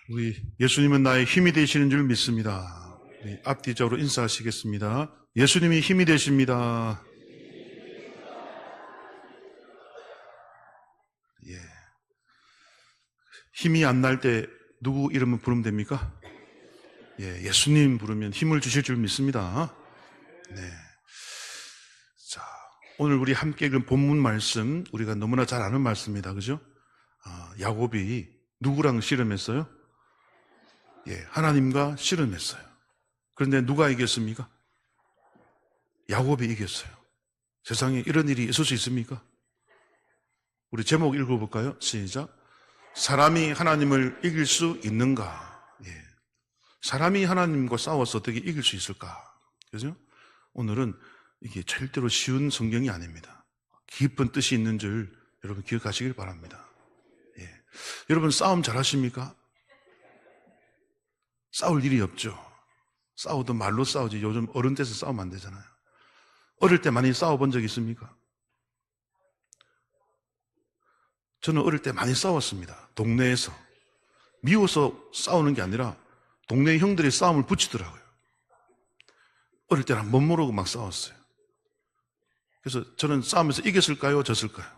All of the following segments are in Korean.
우리 예수님은 나의 힘이 되시는 줄 믿습니다. 우리 앞뒤적으로 인사하시겠습니다. 예수님이 힘이 되십니다. 예. 힘이 안 날 때 누구 이름을 부르면 됩니까? 예, 예수님 부르면 힘을 주실 줄 믿습니다. 네. 자, 오늘 우리 함께 읽은 본문 말씀, 우리가 너무나 잘 아는 말씀입니다. 그죠? 야곱이 누구랑 씨름했어요? 예, 하나님과 씨름했어요. 그런데 누가 이겼습니까? 야곱이 이겼어요. 세상에 이런 일이 있을 수 있습니까? 우리 제목 읽어볼까요? 시작. 사람이 하나님을 이길 수 있는가? 예. 사람이 하나님과 싸워서 어떻게 이길 수 있을까? 그죠? 오늘은 이게 절대로 쉬운 성경이 아닙니다. 깊은 뜻이 있는 줄 여러분 기억하시길 바랍니다. 예. 여러분 싸움 잘하십니까? 싸울 일이 없죠. 싸워도 말로 싸우지 요즘 어른 돼서 싸우면 안 되잖아요. 어릴 때 많이 싸워본 적 있습니까? 저는 어릴 때 많이 싸웠습니다. 동네에서. 미워서 싸우는 게 아니라 동네 형들이 싸움을 붙이더라고요. 어릴 때는 못 모르고 막 싸웠어요. 그래서 저는 싸우면서 이겼을까요? 졌을까요?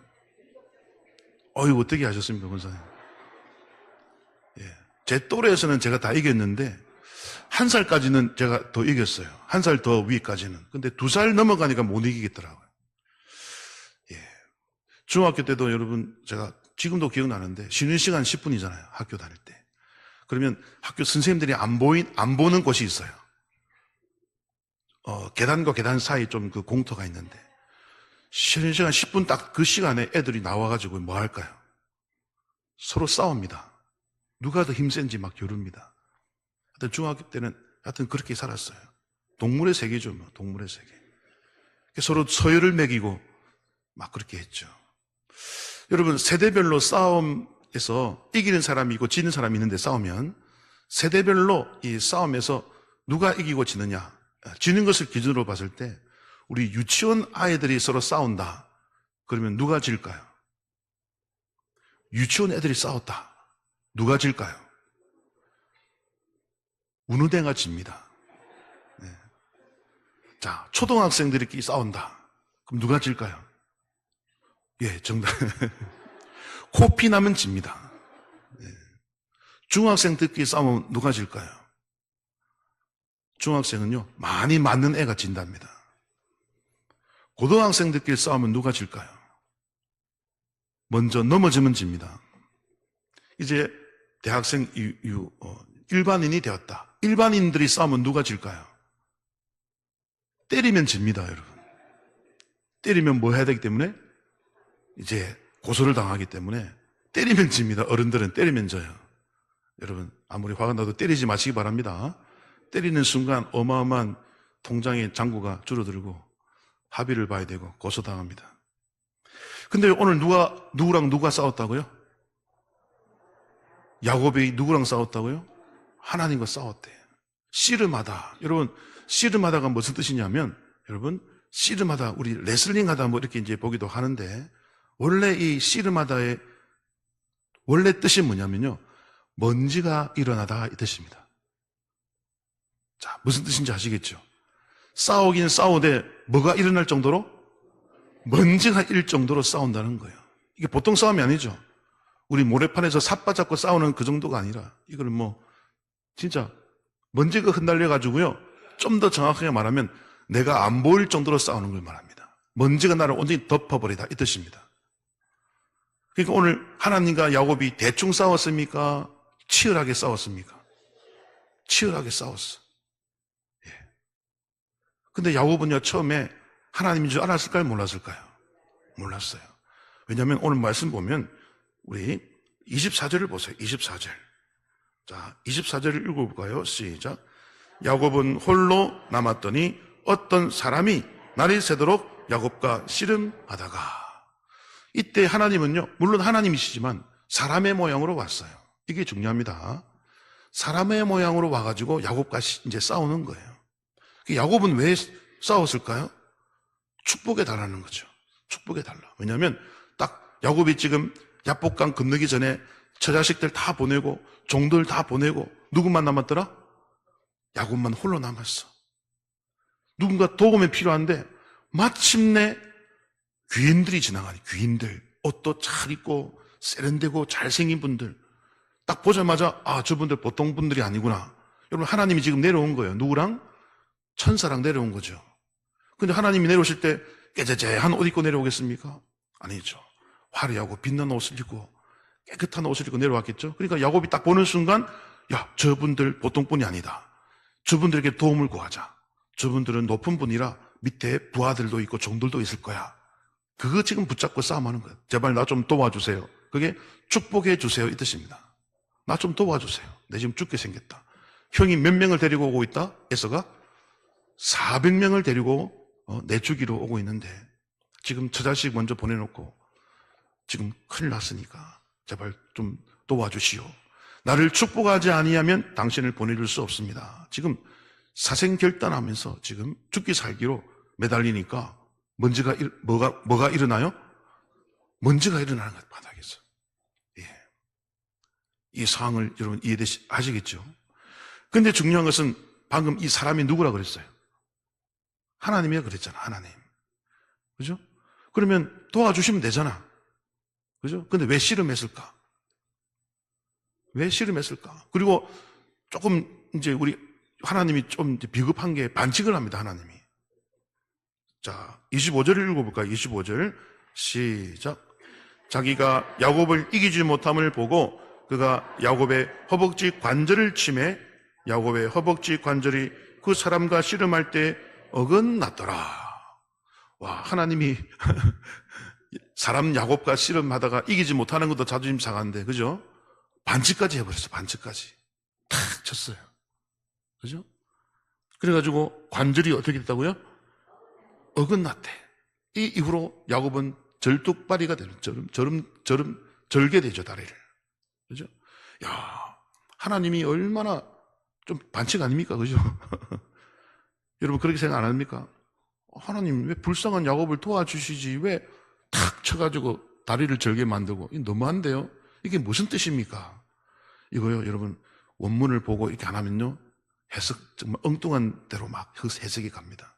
어휴, 어떻게 하셨습니까, 권사님? 예. 제 또래에서는 제가 다 이겼는데, 1살까지는 제가 더 이겼어요. 1살 더 위까지는. 근데 2살 넘어가니까 못 이기겠더라고요. 예. 중학교 때도 여러분, 제가 지금도 기억나는데, 쉬는 시간 10분이잖아요. 학교 다닐 때. 그러면 학교 선생님들이 안 보는 곳이 있어요. 계단과 계단 사이 좀 그 공터가 있는데, 쉬는 시간 10분 딱 그 시간에 애들이 나와가지고 뭐 할까요? 서로 싸웁니다. 누가 더 힘센지 막 겨룹니다. 하여튼 중학교 때는 하여튼 그렇게 살았어요. 동물의 세계죠, 뭐. 동물의 세계. 서로 서열을 매기고 막 그렇게 했죠. 여러분, 세대별로 싸움에서 이기는 사람이 있고 지는 사람이 있는데 싸우면 세대별로 이 싸움에서 누가 이기고 지느냐, 지는 것을 기준으로 봤을 때 우리 유치원 아이들이 서로 싸운다. 그러면 누가 질까요? 유치원 애들이 싸웠다. 누가 질까요? 우누대가 집니다. 네. 자, 초등학생들끼리 싸운다. 그럼 누가 질까요? 예, 정답. 코피 나면 집니다. 네. 중학생들끼리 싸우면 누가 질까요? 중학생은요, 많이 맞는 애가 진답니다. 고등학생들끼리 싸우면 누가 질까요? 먼저 넘어지면 집니다. 이제 대학생 일반인이 되었다. 일반인들이 싸우면 누가 질까요? 때리면 집니다, 여러분. 때리면 뭐 해야 되기 때문에? 이제 고소를 당하기 때문에 때리면 집니다. 어른들은 때리면 져요. 여러분, 아무리 화가 나도 때리지 마시기 바랍니다. 때리는 순간 어마어마한 통장의 잔고가 줄어들고 합의를 봐야 되고 고소당합니다. 근데 오늘 누구랑 누가 싸웠다고요? 야곱이 누구랑 싸웠다고요? 하나님과 싸웠대요. 씨름하다. 여러분, 씨름하다가 무슨 뜻이냐면, 여러분, 씨름하다, 우리 레슬링 하다 뭐 이렇게 이제 보기도 하는데, 원래 이 씨름하다의 원래 뜻이 뭐냐면요, 먼지가 일어나다 이 뜻입니다. 자, 무슨 뜻인지 아시겠죠? 싸우긴 싸우되 뭐가 일어날 정도로? 먼지가 일 정도로 싸운다는 거예요. 이게 보통 싸움이 아니죠. 우리 모래판에서 삿바 잡고 싸우는 그 정도가 아니라 이거는 뭐 진짜 먼지가 흩날려 가지고요, 좀 더 정확하게 말하면 내가 안 보일 정도로 싸우는 걸 말합니다. 먼지가 나를 완전히 덮어버리다 이 뜻입니다. 그러니까 오늘 하나님과 야곱이 대충 싸웠습니까? 치열하게 싸웠습니까? 치열하게 싸웠어. 근데 야곱은요, 처음에 하나님인 줄 알았을까요? 몰랐을까요? 몰랐어요. 왜냐하면 오늘 말씀 보면 우리 24절을 보세요. 24절. 자, 24절을 읽어볼까요? 시작. 야곱은 홀로 남았더니 어떤 사람이 날이 새도록 야곱과 씨름하다가. 이때 하나님은요, 물론 하나님이시지만 사람의 모양으로 왔어요. 이게 중요합니다. 사람의 모양으로 와가지고 야곱과 이제 싸우는 거예요. 야곱은 왜 싸웠을까요? 축복에 달하는 거죠. 축복에 달라. 왜냐하면 딱 야곱이 지금 야복강 건너기 전에 처자식들 다 보내고 종들 다 보내고 누구만 남았더라? 야곱만 홀로 남았어. 누군가 도움이 필요한데 마침내 귀인들이 지나가니, 귀인들, 옷도 잘 입고 세련되고 잘생긴 분들, 딱 보자마자 저분들 보통 분들이 아니구나. 여러분, 하나님이 지금 내려온 거예요. 누구랑? 천사랑 내려온 거죠. 근데 하나님이 내려오실 때 깨재재한 옷 입고 내려오겠습니까? 아니죠. 화려하고 빛나는 옷을 입고 깨끗한 옷을 입고 내려왔겠죠. 그러니까 야곱이 딱 보는 순간, 야, 저분들 보통 분이 아니다. 저분들에게 도움을 구하자. 저분들은 높은 분이라 밑에 부하들도 있고 종들도 있을 거야. 그거 지금 붙잡고 싸움하는 거예요. 제발 나 좀 도와주세요. 그게 축복해 주세요 이 뜻입니다. 나 좀 도와주세요. 내 지금 죽게 생겼다. 형이 몇 명을 데리고 오고 있다? 에서가 400명을 데리고 내주기로 오고 있는데 지금 처자식 먼저 보내놓고 지금 큰일 났으니까 제발 좀 도와주시오. 나를 축복하지 아니하면 당신을 보내줄 수 없습니다. 지금 사생결단하면서 지금 죽기 살기로 매달리니까 뭐가 일어나요? 먼지가 일어나는 것 바닥에서. 예. 이 상황을 여러분 이해하시겠죠? 근데 중요한 것은 방금 이 사람이 누구라 그랬어요? 하나님이라 그랬잖아, 하나님. 그죠? 그러면 도와주시면 되잖아. 그죠? 근데 왜 씨름했을까? 왜 씨름했을까? 그리고 조금 이제 우리 하나님이 좀 비겁한 게 반칙을 합니다, 하나님이. 자, 25절을 읽어볼까요? 25절. 시작. 자기가 야곱을 이기지 못함을 보고 그가 야곱의 허벅지 관절을 치매 야곱의 허벅지 관절이 그 사람과 씨름할 때 어긋났더라. 와, 하나님이 사람 야곱과 씨름하다가 이기지 못하는 것도 자존심 상한데, 그죠? 반칙까지 해버렸어, 반칙까지. 탁 쳤어요. 그죠? 그래가지고 관절이 어떻게 됐다고요? 어긋났대. 이 이후로 야곱은 절뚝발이가 되는, 절게 되죠, 다리를. 그죠? 야, 하나님이 얼마나 좀 반칙 아닙니까? 그죠? 여러분, 그렇게 생각 안 합니까? 하나님, 왜 불쌍한 야곱을 도와주시지? 왜 탁 쳐가지고 다리를 절게 만들고? 이거 너무한데요? 이게 무슨 뜻입니까? 이거요, 여러분, 원문을 보고 이렇게 안 하면요, 해석, 정말 엉뚱한 대로 막 해석이 갑니다.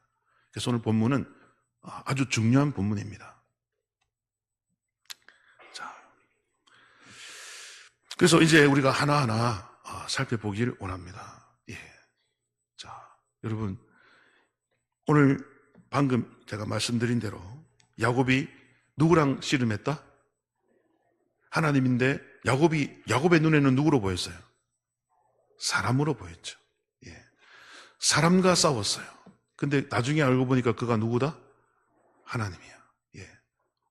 그래서 오늘 본문은 아주 중요한 본문입니다. 자, 그래서 이제 우리가 하나하나 살펴보기를 원합니다. 예. 자, 여러분, 오늘 방금 제가 말씀드린 대로 야곱이 누구랑 씨름했다? 하나님인데 야곱의 눈에는 누구로 보였어요? 사람으로 보였죠. 예. 사람과 싸웠어요. 근데 나중에 알고 보니까 그가 누구다? 하나님이야. 예.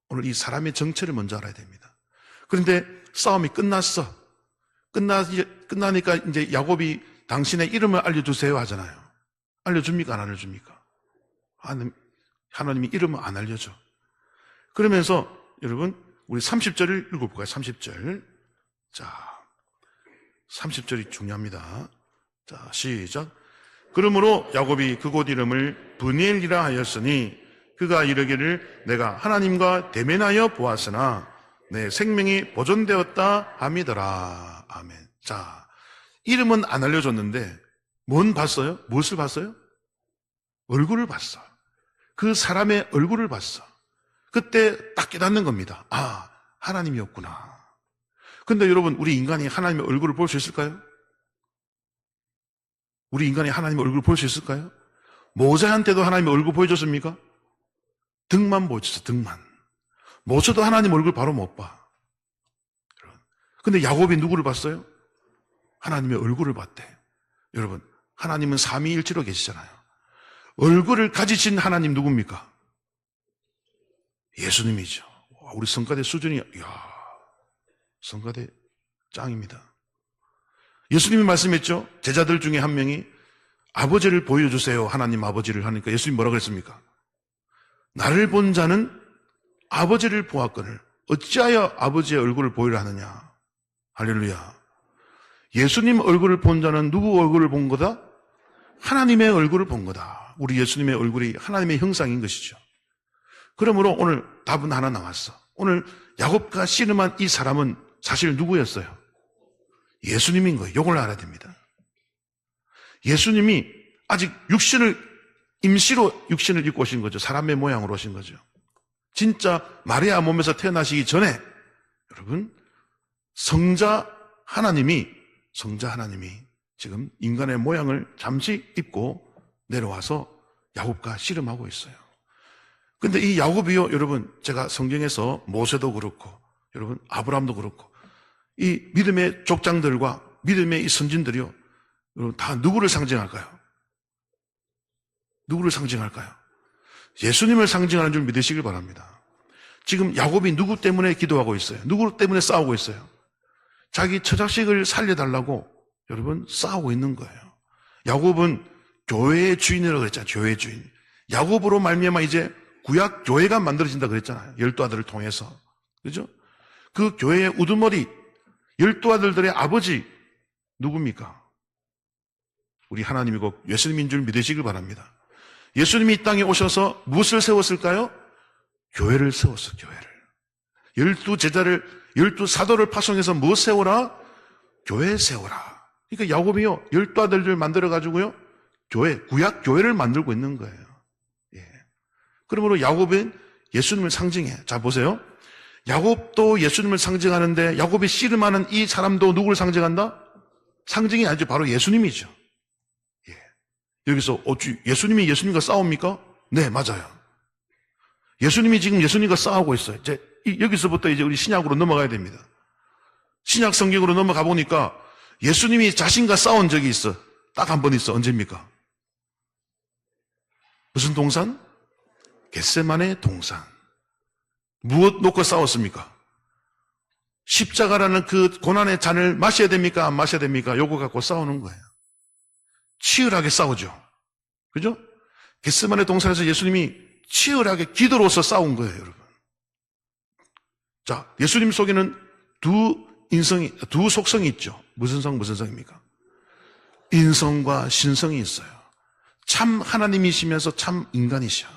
오늘 이 사람의 정체를 먼저 알아야 됩니다. 그런데 싸움이 끝났어. 끝나니까 이제 야곱이 당신의 이름을 알려주세요 하잖아요. 알려줍니까? 안 알려줍니까? 하나님이 이름을 안 알려줘. 그러면서 여러분, 우리 30절을 읽어볼까요? 30절. 자, 30절이 중요합니다. 자, 시작. 그러므로 야곱이 그곳 이름을 브니엘이라 하였으니 그가 이르기를 내가 하나님과 대면하여 보았으나 내 생명이 보존되었다 함이더라. 아멘. 자, 이름은 안 알려줬는데 뭔 봤어요? 무엇을 봤어요? 얼굴을 봤어. 그 사람의 얼굴을 봤어. 그때 딱 깨닫는 겁니다. 하나님이었구나. 근데 여러분, 우리 인간이 하나님의 얼굴을 볼 수 있을까요? 우리 인간이 하나님의 얼굴을 볼 수 있을까요? 모세한테도 하나님의 얼굴 보여줬습니까? 등만 보여줬어, 등만. 모세도 하나님 얼굴 바로 못 봐. 근데 야곱이 누구를 봤어요? 하나님의 얼굴을 봤대. 여러분, 하나님은 삼위일체로 계시잖아요. 얼굴을 가지신 하나님 누굽니까? 예수님이죠. 우리 성가대 수준이, 이야, 성가대 짱입니다. 예수님이 말씀했죠. 제자들 중에 한 명이 아버지를 보여주세요. 하나님 아버지를 하니까 예수님 뭐라고 그랬습니까? 나를 본 자는 아버지를 보았거늘 어찌하여 아버지의 얼굴을 보이려 하느냐. 할렐루야. 예수님 얼굴을 본 자는 누구 얼굴을 본 거다? 하나님의 얼굴을 본 거다. 우리 예수님의 얼굴이 하나님의 형상인 것이죠. 그러므로 오늘 답은 하나 나왔어. 오늘 야곱과 씨름한 이 사람은 사실 누구였어요? 예수님인 거예요. 이걸 알아야 됩니다. 예수님이 아직 임시로 육신을 입고 오신 거죠. 사람의 모양으로 오신 거죠. 진짜 마리아 몸에서 태어나시기 전에 여러분 성자 하나님이 지금 인간의 모양을 잠시 입고 내려와서 야곱과 씨름하고 있어요. 근데 이 야곱이요, 여러분, 제가 성경에서 모세도 그렇고, 여러분, 아브라함도 그렇고, 이 믿음의 족장들과 믿음의 이 선진들이요, 여러분, 다 누구를 상징할까요? 누구를 상징할까요? 예수님을 상징하는 줄 믿으시길 바랍니다. 지금 야곱이 누구 때문에 기도하고 있어요? 누구 때문에 싸우고 있어요? 자기 처자식을 살려달라고 여러분 싸우고 있는 거예요. 야곱은 교회의 주인이라고 그랬잖아요. 교회의 주인. 야곱으로 말미암아 이제 구약 교회가 만들어진다 그랬잖아요. 12아들을 통해서. 그죠? 그 교회의 우두머리 12아들들의 아버지 누굽니까? 우리 하나님이고 예수님인 줄 믿으시길 바랍니다. 예수님이 이 땅에 오셔서 무엇을 세웠을까요? 교회를 세웠어요. 교회를. 12제자를 12사도를 파송해서 무엇 세워라? 교회 세워라. 그러니까 야곱이요 12아들들 만들어가지고요 교회, 구약 교회를 만들고 있는 거예요. 예. 그러므로 야곱은 예수님을 상징해. 자 보세요. 야곱도 예수님을 상징하는데 야곱이 씨름하는 이 사람도 누구를 상징한다? 상징이 아니죠. 바로 예수님이죠. 예. 여기서 예수님이 예수님과 싸웁니까? 네, 맞아요. 예수님이 지금 예수님과 싸우고 있어요. 이제 여기서부터 이제 우리 신약으로 넘어가야 됩니다. 신약 성경으로 넘어가 보니까 예수님이 자신과 싸운 적이 있어. 딱 한 번 있어. 언제입니까? 무슨 동산? 겟세마네 동산. 무엇 놓고 싸웠습니까? 십자가라는 그 고난의 잔을 마셔야 됩니까? 안 마셔야 됩니까? 요거 갖고 싸우는 거예요. 치열하게 싸우죠. 그죠? 겟세마네 동산에서 예수님이 치열하게 기도로서 싸운 거예요, 여러분. 자, 예수님 속에는 두 속성이 있죠. 무슨 성입니까? 인성과 신성이 있어요. 참 하나님이시면서 참 인간이셔.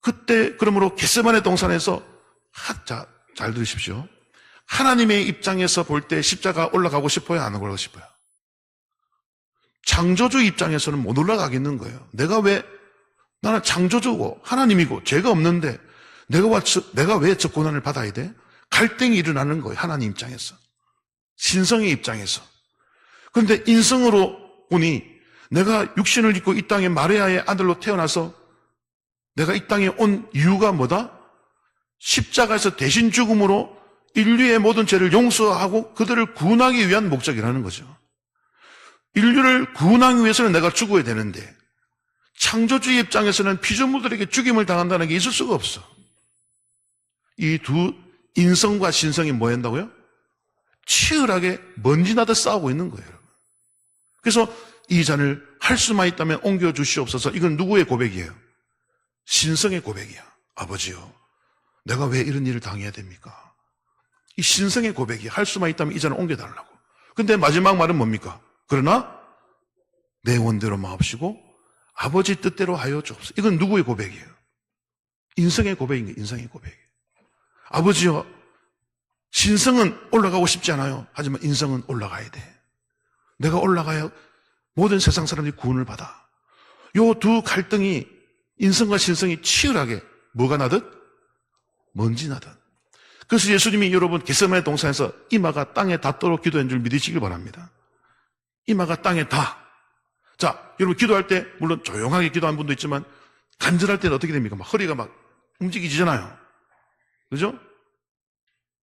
그때 그러므로 겟세마네 동산에서 자, 잘 들으십시오. 하나님의 입장에서 볼 때 십자가 올라가고 싶어요? 안 올라가고 싶어요? 창조주 입장에서는 못 올라가겠는 거예요. 나는 창조주고 하나님이고 죄가 없는데 내가 왜 저 고난을 받아야 돼? 갈등이 일어나는 거예요. 하나님 입장에서. 신성의 입장에서. 그런데 인성으로 보니 내가 육신을 입고 이 땅에 마리아의 아들로 태어나서 내가 이 땅에 온 이유가 뭐다? 십자가에서 대신 죽음으로 인류의 모든 죄를 용서하고 그들을 구원하기 위한 목적이라는 거죠. 인류를 구원하기 위해서는 내가 죽어야 되는데 창조주의 입장에서는 피조물들에게 죽임을 당한다는 게 있을 수가 없어. 이 두 인성과 신성이 뭐 한다고요? 치열하게 먼지나듯 싸우고 있는 거예요. 그래서 이 잔을 할 수만 있다면 옮겨주시옵소서. 이건 누구의 고백이에요? 신성의 고백이야. 아버지요, 내가 왜 이런 일을 당해야 됩니까? 이 신성의 고백이 할 수만 있다면 이 잔을 옮겨달라고. 근데 마지막 말은 뭡니까? 그러나 내 원대로 마옵시고 아버지 뜻대로 하여 주옵소서. 이건 누구의 고백이에요? 인성의 고백인 거예요. 인성의 고백이에요. 아버지요, 신성은 올라가고 싶지 않아요. 하지만 인성은 올라가야 돼. 내가 올라가야 모든 세상 사람들이 구원을 받아. 요 두 갈등이 인성과 신성이 치열하게 뭐가 나듯? 먼지 나듯. 그래서 예수님이 여러분 겟세마네 동산에서 이마가 땅에 닿도록 기도한 줄 믿으시길 바랍니다. 이마가 땅에 닿아. 자, 여러분 기도할 때 물론 조용하게 기도한 분도 있지만 간절할 때는 어떻게 됩니까? 막 허리가 막 움직이잖아요. 그죠?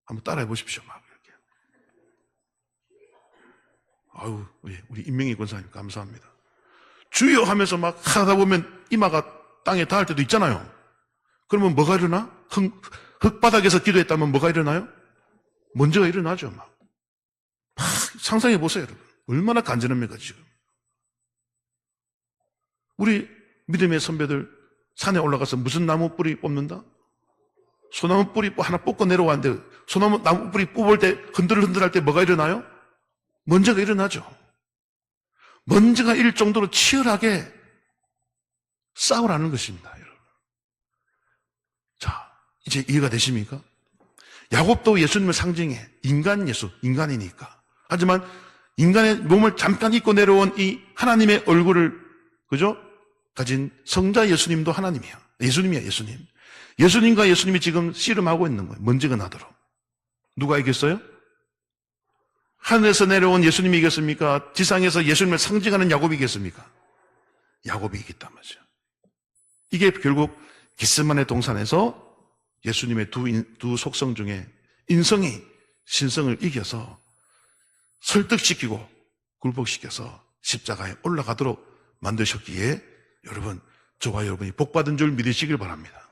한번 따라해 보십시오. 막 이렇게. 아유, 우리 임명희 권사님 감사합니다. 주여 하면서 막 하다 보면 이마가 땅에 닿을 때도 있잖아요. 그러면 뭐가 일어나? 흙바닥에서 기도했다면 뭐가 일어나요? 먼지가 일어나죠. 막 상상해 보세요, 여러분. 얼마나 간절합니까, 지금. 우리 믿음의 선배들 산에 올라가서 무슨 나무 뿌리 뽑는다? 소나무 뿌리 하나 뽑고 내려왔는데 나무 뿌리 뽑을 때 흔들흔들할 때 뭐가 일어나요? 먼지가 일어나죠. 먼지가 일 정도로 치열하게 싸우라는 것입니다, 여러분. 자, 이제 이해가 되십니까? 야곱도 예수님을 상징해. 인간 예수, 인간이니까. 하지만 인간의 몸을 잠깐 입고 내려온 이 하나님의 얼굴을, 그죠? 가진 성자 예수님도 하나님이야. 예수님이야, 예수님. 예수님과 예수님이 지금 씨름하고 있는 거예요. 먼지가 나도록. 누가 이겼어요? 하늘에서 내려온 예수님이 이겼습니까? 지상에서 예수님을 상징하는 야곱이 이겼습니까? 야곱이 이겼단 말이죠. 이게 결국 겟세마네 동산에서 예수님의 두 속성 중에 인성이 신성을 이겨서 설득시키고 굴복시켜서 십자가에 올라가도록 만드셨기에 여러분, 저와 여러분이 복받은 줄 믿으시길 바랍니다.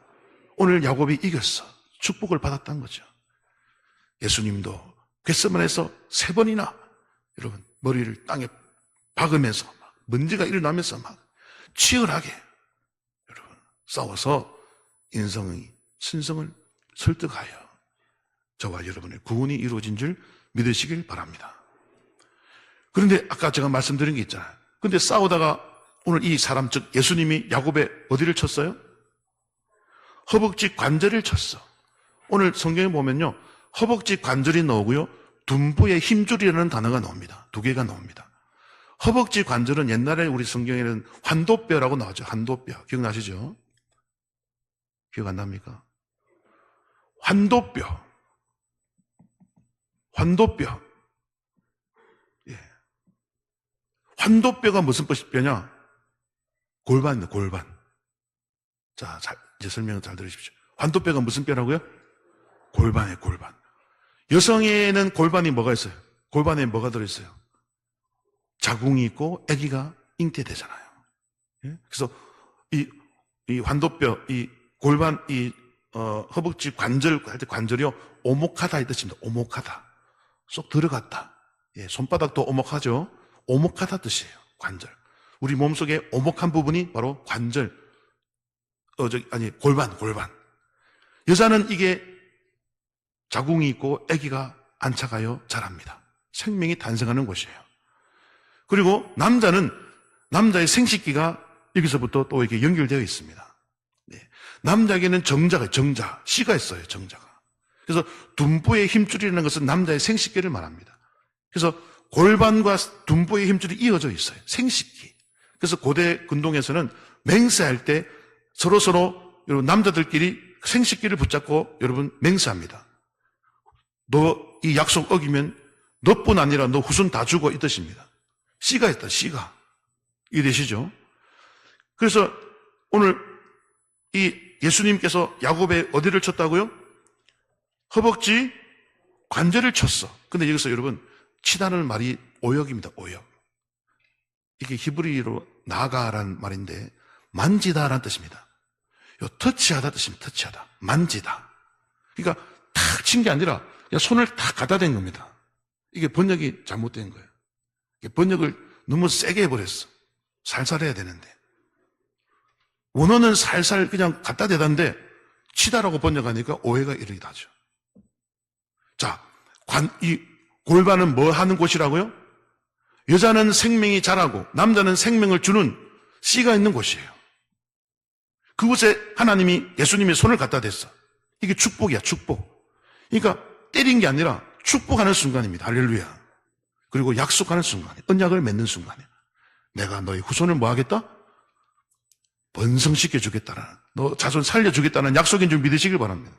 오늘 야곱이 이겼어. 축복을 받았다는 거죠. 예수님도 겟세마네에서 3번이나 여러분 머리를 땅에 박으면서 막 먼지가 일어나면서 막 치열하게 여러분 싸워서 인성의 신성을 설득하여 저와 여러분의 구원이 이루어진 줄 믿으시길 바랍니다. 그런데 아까 제가 말씀드린 게 있잖아요. 그런데 싸우다가 오늘 이 사람, 즉 예수님이 야곱의 어디를 쳤어요? 허벅지 관절을 쳤어. 오늘 성경에 보면요, 허벅지 관절이 나오고요, 둔부의 힘줄이라는 단어가 나옵니다. 2개가 나옵니다. 허벅지 관절은 옛날에 우리 성경에는 환도뼈라고 나오죠. 환도뼈. 기억나시죠? 기억 안 납니까? 환도뼈. 환도뼈. 예. 환도뼈가 무슨 뼈냐? 골반입니다, 골반. 자, 이제 설명을 잘 들으십시오. 환도뼈가 무슨 뼈라고요? 골반이에요, 골반. 여성에는 골반이 뭐가 있어요? 골반에 뭐가 들어있어요? 자궁이 있고 아기가 잉태되잖아요. 예? 그래서 이 환도뼈, 이 골반, 허벅지 관절 할 때 관절이요, 오목하다 이 뜻입니다. 오목하다. 쏙 들어갔다. 예, 손바닥도 오목하죠. 오목하다 뜻이에요. 관절. 우리 몸속에 오목한 부분이 바로 관절. 골반. 여자는 이게 자궁이 있고 아기가 안착하여 자랍니다. 생명이 탄생하는 곳이에요. 그리고 남자의 생식기가 여기서부터 또 이렇게 연결되어 있습니다. 네. 남자에게는 정자, 씨가 있어요, 정자가. 그래서 둔부의 힘줄이라는 것은 남자의 생식기를 말합니다. 그래서 골반과 둔부의 힘줄이 이어져 있어요. 생식기. 그래서 고대 근동에서는 맹세할 때 서로 여러분 남자들끼리 생식기를 붙잡고 여러분 맹세합니다. 너 이 약속 어기면 너뿐 아니라 너 후손 다 죽어 이 뜻입니다. 씨가 있다, 씨가. 이해되시죠? 그래서 오늘 이 예수님께서 야곱의 어디를 쳤다고요? 허벅지 관절을 쳤어. 근데 여기서 여러분 치다는 말이 오역입니다, 오역. 이게 히브리어로 나가라는 말인데 만지다라는 뜻입니다. 요 터치하다 뜻입니다. 터치하다. 만지다. 그러니까 탁 친 게 아니라 그냥 손을 탁 갖다 댄 겁니다. 이게 번역이 잘못된 거예요. 번역을 너무 세게 해버렸어. 살살 해야 되는데. 원어는 살살 그냥 갖다 대다는데 치다라고 번역하니까 오해가 이르기도 하죠. 자, 이 골반은 뭐 하는 곳이라고요? 여자는 생명이 자라고 남자는 생명을 주는 씨가 있는 곳이에요. 그곳에 하나님이 예수님의 손을 갖다 댔어. 이게 축복이야, 축복. 그러니까 때린 게 아니라 축복하는 순간입니다. 할렐루야. 그리고 약속하는 순간에, 언약을 맺는 순간에 내가 너의 후손을 뭐 하겠다? 번성시켜 주겠다는, 너 자손 살려주겠다는 약속인 줄 믿으시길 바랍니다.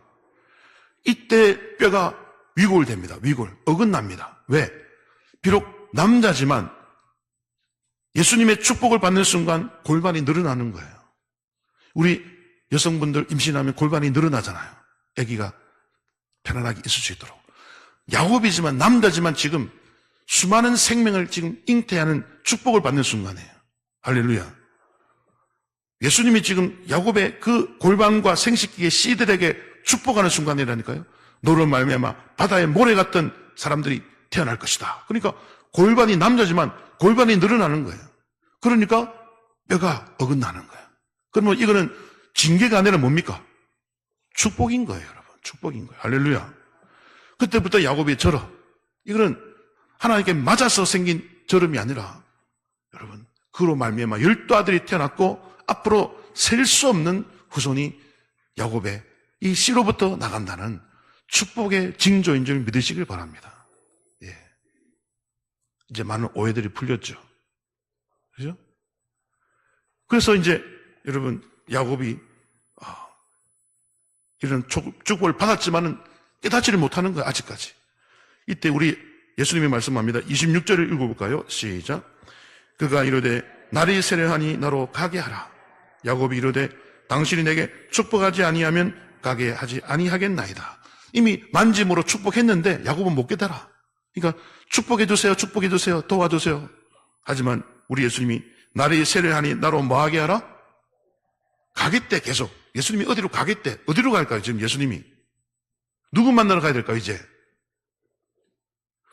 이때 뼈가 위골됩니다. 위골. 어긋납니다. 왜? 비록 남자지만 예수님의 축복을 받는 순간 골반이 늘어나는 거예요. 우리 여성분들 임신하면 골반이 늘어나잖아요. 아기가 편안하게 있을 수 있도록. 야곱이지만 남자지만 지금 수많은 생명을 지금 잉태하는 축복을 받는 순간이에요. 할렐루야. 예수님이 지금 야곱의 그 골반과 생식기의 씨들에게 축복하는 순간이라니까요. 너로 말미암아 바다의 모래 같던 사람들이 태어날 것이다. 그러니까 골반이 남자지만 골반이 늘어나는 거예요. 그러니까 뼈가 어긋나는 거예요. 그러면 이거는 징계가 아니라 뭡니까? 축복인 거예요, 여러분. 축복인 거예요. 할렐루야. 그때부터 야곱이 절어. 이거는 하나님께 맞아서 생긴 절음이 아니라 여러분, 그로 말미암아 12아들이 태어났고 앞으로 셀 수 없는 후손이 야곱의 이 씨로부터 나간다는 축복의 징조인 줄 믿으시길 바랍니다. 예. 이제 많은 오해들이 풀렸죠. 그죠? 그래서 이제 여러분 야곱이 이런 축복을 받았지만은 깨닫지를 못하는 거예요. 아직까지. 이때 우리 예수님이 말씀합니다. 26절을 읽어볼까요? 시작. 그가 이르되 날이 세려하니 나로 가게 하라. 야곱이 이르되 당신이 내게 축복하지 아니하면 가게 하지 아니하겠나이다. 이미 만짐으로 축복했는데 야곱은 못 깨달아. 그러니까 축복해 주세요, 축복해 주세요, 도와주세요. 하지만 우리 예수님이 날이 세려하니 나로 뭐하게 하라? 가겠대. 계속 예수님이 어디로 가겠대. 어디로 갈까요? 지금 예수님이 누구 만나러 가야 될까요? 이제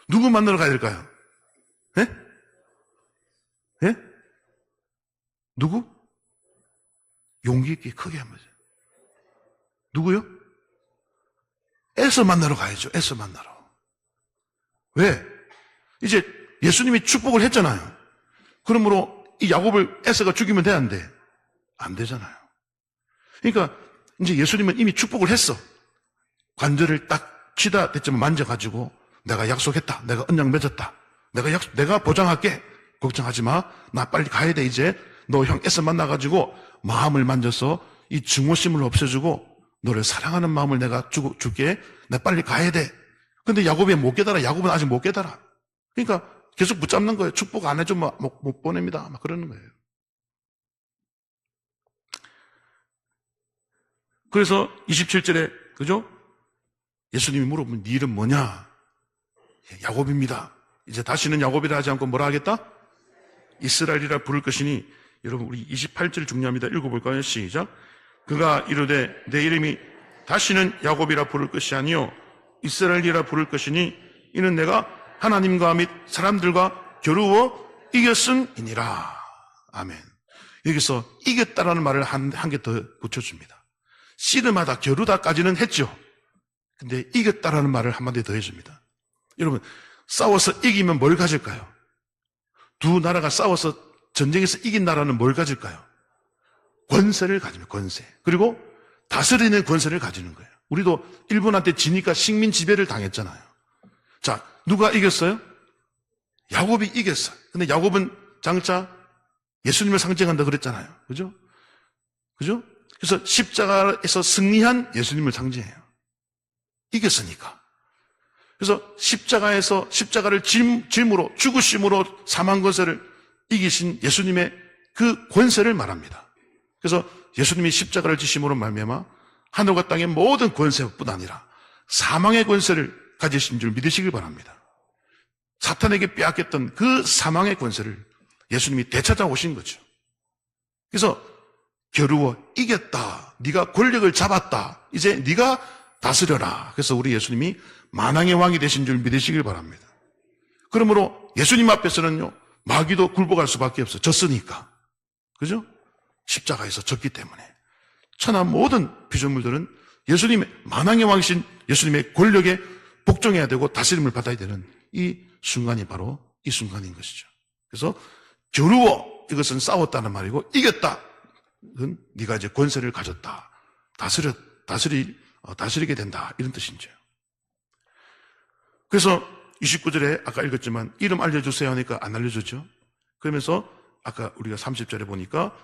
누구 만나러 가야 될까요? 예? 예? 누구? 용기 있게 크게 한번. 누구요? 에서 만나러 가야죠. 에서 만나러. 왜? 이제 예수님이 축복을 했잖아요. 그러므로 이 야곱을 에서가 죽이면 돼, 안 돼? 안 되잖아요. 그러니까 이제 예수님은 이미 축복을 했어. 관절을 딱 치다 대쯤 만져가지고 내가 약속했다. 내가 언약 맺었다. 내가 보장할게. 걱정하지 마. 나 빨리 가야 돼, 이제. 너 형 에서 만나가지고 마음을 만져서 이 증오심을 없애주고 너를 사랑하는 마음을 내가 줄게. 나 빨리 가야 돼. 근데 야곱이 못 깨달아. 야곱은 아직 못 깨달아. 그러니까 계속 붙잡는 거예요. 축복 안 해주면 못 보냅니다. 막 그러는 거예요. 그래서 27절에, 그죠? 예수님이 물어보면 네 이름 뭐냐? 야곱입니다. 이제 다시는 야곱이라 하지 않고 뭐라 하겠다? 이스라엘이라 부를 것이니, 여러분 우리 28절 중요합니다. 읽어볼까요? 시작. 그가 이르되 내 이름이 다시는 야곱이라 부를 것이 아니요 이스라엘이라 부를 것이니 이는 내가 하나님과 및 사람들과 겨루어 이겼음이니라. 아멘. 여기서 이겼다라는 말을 한 개 더 붙여줍니다. 씨름하다 겨루다까지는 했죠. 근데 이겼다라는 말을 한마디 더 해줍니다. 여러분 싸워서 이기면 뭘 가질까요? 두 나라가 싸워서 전쟁에서 이긴 나라는 뭘 가질까요? 권세를 가집니다. 권세. 그리고 다스리는 권세를 가지는 거예요. 우리도 일본한테 지니까 식민 지배를 당했잖아요. 자, 누가 이겼어요? 야곱이 이겼어요. 근데 야곱은 장차 예수님을 상징한다 그랬잖아요. 그죠? 그죠? 그래서 십자가에서 승리한 예수님을 상징해요. 이겼으니까. 그래서 십자가를 짐으로, 죽으심으로 사망 권세를 이기신 예수님의 그 권세를 말합니다. 그래서 예수님이 십자가를 지심으로 말미암아 하늘과 땅의 모든 권세뿐 아니라 사망의 권세를 가지신 줄 믿으시길 바랍니다. 사탄에게 빼앗겼던 그 사망의 권세를 예수님이 되찾아오신 거죠. 그래서 겨루어 이겼다. 네가 권력을 잡았다. 이제 네가 다스려라. 그래서 우리 예수님이 만왕의 왕이 되신 줄 믿으시길 바랍니다. 그러므로 예수님 앞에서는요, 마귀도 굴복할 수밖에 없어요. 졌으니까. 그죠? 십자가에서 졌기 때문에. 천하 모든 피조물들은 예수님의, 만왕의 왕이신 예수님의 권력에 복종해야 되고 다스림을 받아야 되는 이 순간이 바로 이 순간인 것이죠. 그래서 겨루어, 이것은 싸웠다는 말이고, 이겼다. 그건 네가 이제 권세를 가졌다. 다스리게 된다. 이런 뜻이죠. 그래서 29절에 아까 읽었지만 이름 알려주세요 하니까 안 알려주죠. 그러면서 아까 우리가 30절에 보니까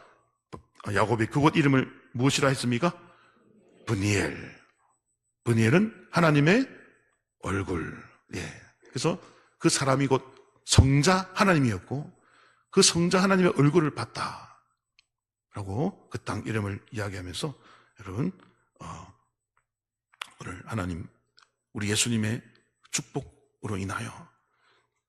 야곱이 그곳 이름을 무엇이라 했습니까? 브니엘. 브니엘은 하나님의 얼굴. 예. 그래서 그 사람이 곧 성자 하나님이었고 그 성자 하나님의 얼굴을 봤다. 라고 그 땅 이름을 이야기하면서 여러분, 오늘 하나님, 우리 예수님의 축복으로 인하여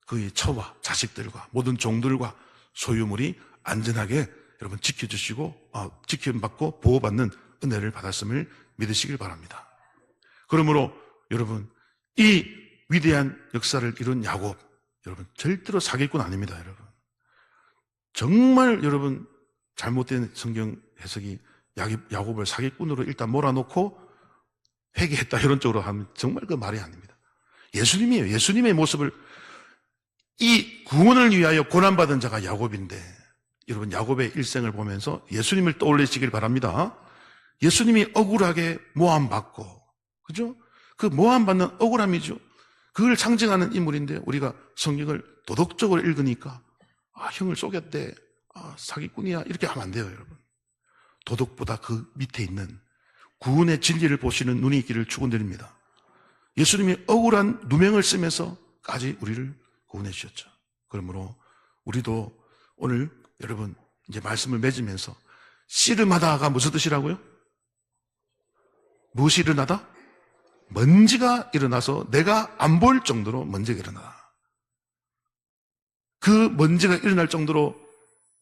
그의 처와 자식들과 모든 종들과 소유물이 안전하게 여러분 지켜주시고 지켜받고 보호받는 은혜를 받았음을 믿으시길 바랍니다. 그러므로 여러분 이 위대한 역사를 이룬 야곱, 여러분 절대로 사기꾼 아닙니다. 여러분 정말 여러분 잘못된 성경 해석이 야곱을 사기꾼으로 일단 몰아놓고 회개했다 이런 쪽으로 하면 정말 그 말이 아닙니다. 예수님이에요. 예수님의 모습을, 이 구원을 위하여 고난받은 자가 야곱인데 여러분 야곱의 일생을 보면서 예수님을 떠올리시길 바랍니다. 예수님이 억울하게 모함받고, 그죠? 그 모함받는 억울함이죠. 그걸 상징하는 인물인데 우리가 성경을 도덕적으로 읽으니까 형을 속였대, 사기꾼이야, 이렇게 하면 안 돼요, 여러분. 도덕보다 그 밑에 있는 구원의 진리를 보시는 눈이 있기를 축원드립니다. 예수님이 억울한 누명을 쓰면서까지 우리를 구원해 주셨죠. 그러므로 우리도 오늘 여러분 이제 말씀을 맺으면서 씨름하다가 무슨 뜻이라고요? 무엇이 일어나다? 먼지가 일어나서 내가 안 보일 정도로 먼지가 일어나다. 그 먼지가 일어날 정도로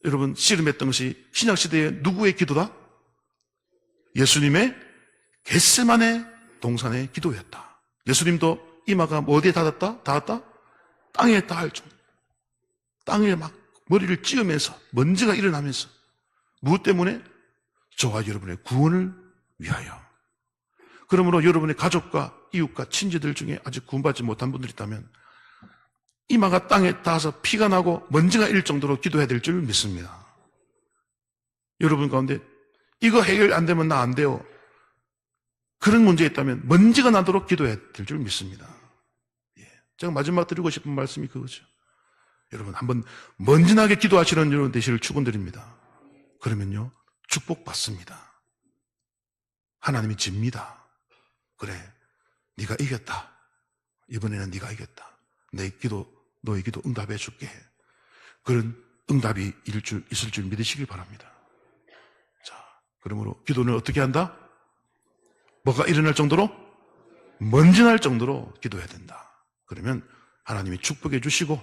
여러분 씨름했던 것이 신약시대의 누구의 기도다? 예수님의 겟세마네 동산의 기도였다. 예수님도 이마가 어디에 닿았다? 땅에 닿을 정도. 땅에 막 머리를 찧으면서 먼지가 일어나면서 무엇 때문에? 저와 여러분의 구원을 위하여. 그러므로 여러분의 가족과 이웃과 친지들 중에 아직 구원받지 못한 분들이 있다면 이마가 땅에 닿아서 피가 나고 먼지가 일 정도로 기도해야 될 줄 믿습니다. 여러분 가운데 이거 해결 안 되면 나 안 돼요. 그런 문제가 있다면 먼지가 나도록 기도해야 될 줄 믿습니다. 제가 마지막 드리고 싶은 말씀이 그거죠. 여러분 한번 먼지나게 기도하시는 여러분 되시를 축원드립니다. 그러면요 축복받습니다. 하나님이 집니다. 그래, 네가 이겼다. 이번에는 네가 이겼다. 너의 기도 응답해 줄게. 그런 응답이 있을 줄 믿으시길 바랍니다. 자, 그러므로 기도는 어떻게 한다? 뭐가 일어날 정도로? 먼지 날 정도로 기도해야 된다. 그러면 하나님이 축복해 주시고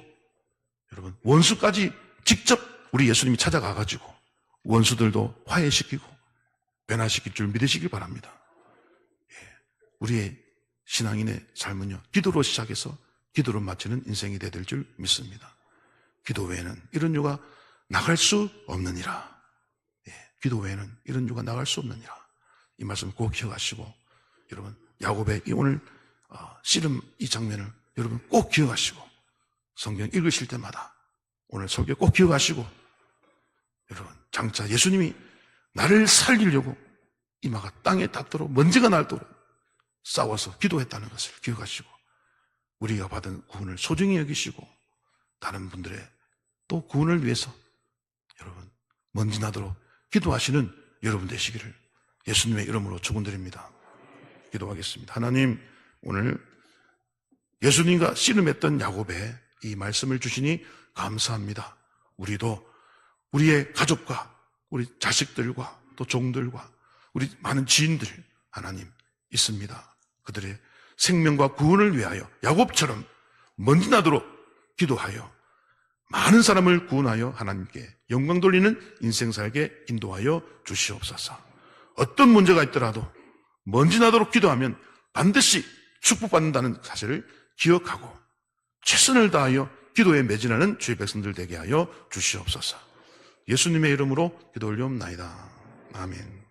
여러분 원수까지 직접 우리 예수님이 찾아가가지고 원수들도 화해시키고 변화시킬 줄 믿으시길 바랍니다. 우리의 신앙인의 삶은요 기도로 시작해서 기도로 마치는 인생이 되야 될 줄 믿습니다. 기도 외에는 이런 유가 나갈 수 없느니라. 기도 외에는 이런 유가 나갈 수 없느니라. 이 말씀 꼭 기억하시고 여러분 야곱의 오늘 씨름 이 장면을 여러분 꼭 기억하시고 성경 읽으실 때마다 오늘 설교 꼭 기억하시고 여러분 장차 예수님이 나를 살리려고 이마가 땅에 닿도록 먼지가 날도록 싸워서 기도했다는 것을 기억하시고 우리가 받은 구원을 소중히 여기시고 다른 분들의 또 구원을 위해서 여러분 먼지 나도록 기도하시는 여러분 되시기를 예수님의 이름으로 축원드립니다. 기도하겠습니다. 하나님 오늘 예수님과 씨름했던 야곱의 이 말씀을 주시니 감사합니다. 우리도 우리의 가족과 우리 자식들과 또 종들과 우리 많은 지인들 하나님 있습니다. 그들의 생명과 구원을 위하여 야곱처럼 먼지 나도록 기도하여 많은 사람을 구원하여 하나님께 영광 돌리는 인생 살게 인도하여 주시옵소서. 어떤 문제가 있더라도 먼지 나도록 기도하면 반드시 축복받는다는 사실을 기억하고 최선을 다하여 기도에 매진하는 주의 백성들 되게 하여 주시옵소서. 예수님의 이름으로 기도 올리옵나이다. 아멘.